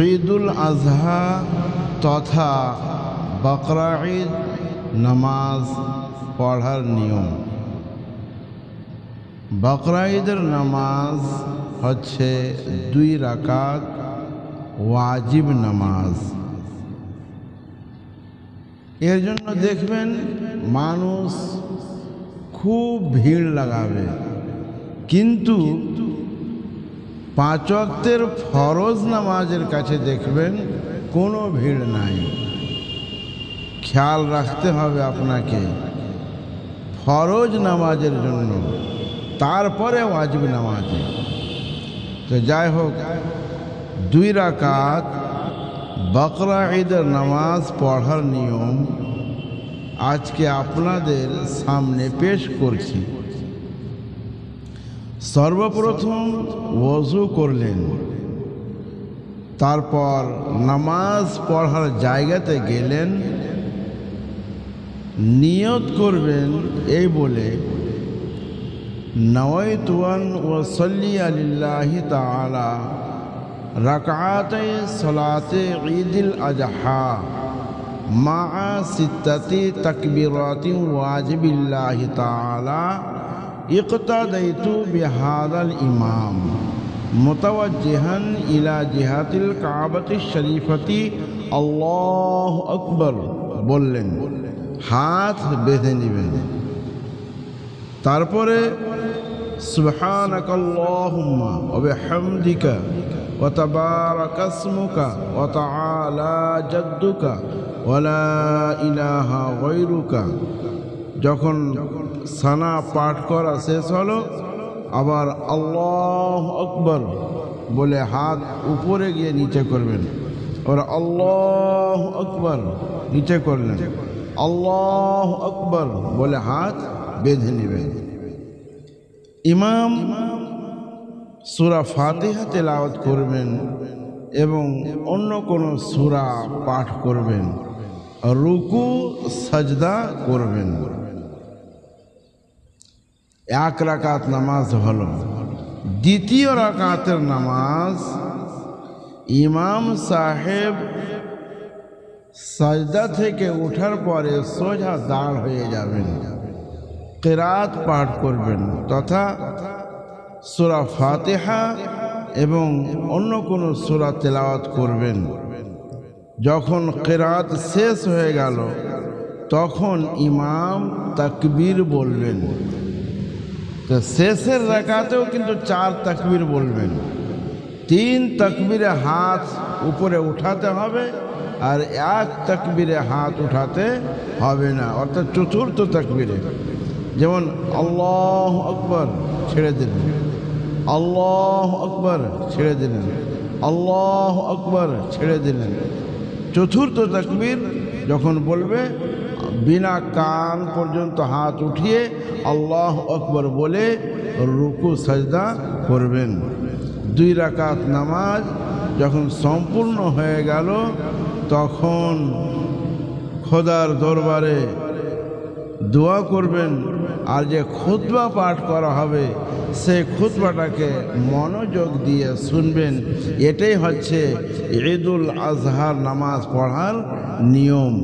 ঈদুল আজহা তথা বকরা ঈদ নামাজ পড়ার নিয়ম। বকরা ঈদের নামাজ হচ্ছে 2 রাকাত ওয়াজিব নামাজ। এর জন্য দেখবেন মানুষ খুব ভিড় লাগাবে, কিন্তু 5 ওয়াক্তের ফরজ নামাজের কাছে দেখবেন কোনো ভিড় নাই। খেয়াল রাখতে হবে আপনাকে ফরজ নামাজের জন্য, তারপরে ওয়াজিব নামাজে। তো যাই হোক, 2 রাকাত বকরা ঈদের নামাজ পড়ার নিয়ম আজকে আপনাদের সামনে পেশ করছি। সর্বপ্রথম ওযু করলেন, তারপর নামাজ পড়ার জায়গাতে গেলেন, নিয়ত করবেন এই বলে, নওয়াইতু আন উসাল্লি লিল্লাহি তাআলা রাকাতাই সালাতে ঈদুল আজহা মা 6 তাকবীরাতিন ওয়াজিবিল্লাহি তাআলা ইকতাদাইতু বিহাদাল ইমাম মুতাওয়াজ্জিহান ইলা জিহাতিল কাবাতিশ শরীফাতি আল্লাহু আকবার বললেন, হাত বেঁধে নেবেন। তারপরে সুবহানাকাল্লাহুম্মা ওয়া বিহামদিকা ওয়া তাবারাকা ইসমুকা ওয়া তাআলা জাদ্দুকা ওয়া লা ইলাহা গায়রুকা, যখন সানা পাঠ করা শেষ হলো আবার আল্লাহু আকবার বলে হাত উপরে গিয়ে নিচে করবেন, আর আল্লাহু আকবার নিচে করলেন, আল্লাহু আকবার বলে হাত বেঁধে নেবেন। ইমাম সূরা ফাতিহা তেলাওয়াত করবেন এবং অন্য কোনো সূরা পাঠ করবেন, রুকু সাজদা করবেন। 1 রাকাত নামাজ হলো। দ্বিতীয় রাকাতের নামাজ ইমাম সাহেব সাজদা থেকে ওঠার পরে সোজা দাঁড় হয়ে যাবেন, কিরাত পাঠ করবেন তথা সূরা ফাতিহা এবং অন্য কোনো সূরা তেলাওয়াত করবেন। যখন কিরাত শেষ হয়ে গেল তখন ইমাম তাকবীর বলবেন। তো শেষের রাকাতেও কিন্তু 4 তাকবীর বলবেন। 3 তাকবীরে হাত উপরে উঠাতে হবে আর 1 তাকবীরে হাত উঠাতে হবে না, অর্থাৎ চতুর্থ তাকবীরে। যেমন আল্লাহু আকবার ছেড়ে দিলেন, আল্লাহু আকবার ছেড়ে দিলেন, আল্লাহু আকবার ছেড়ে দিলেন। চতুর্থ তাকবীর যখন বলবে বিনা কান পর্যন্ত হাত উঠিয়ে আল্লাহু আকবার বলে রুকু সাজদা করবেন। 2 রাকাত নামাজ যখন সম্পূর্ণ হয়ে গেল তখন খোদার দরবারে দোয়া করবেন, আর যে খুতবা পাঠ করা হবে সেই খুতবাটাকে মনোযোগ দিয়ে শুনবেন। এটাই হচ্ছে ঈদুল আজহার নামাজ পড়ার নিয়ম।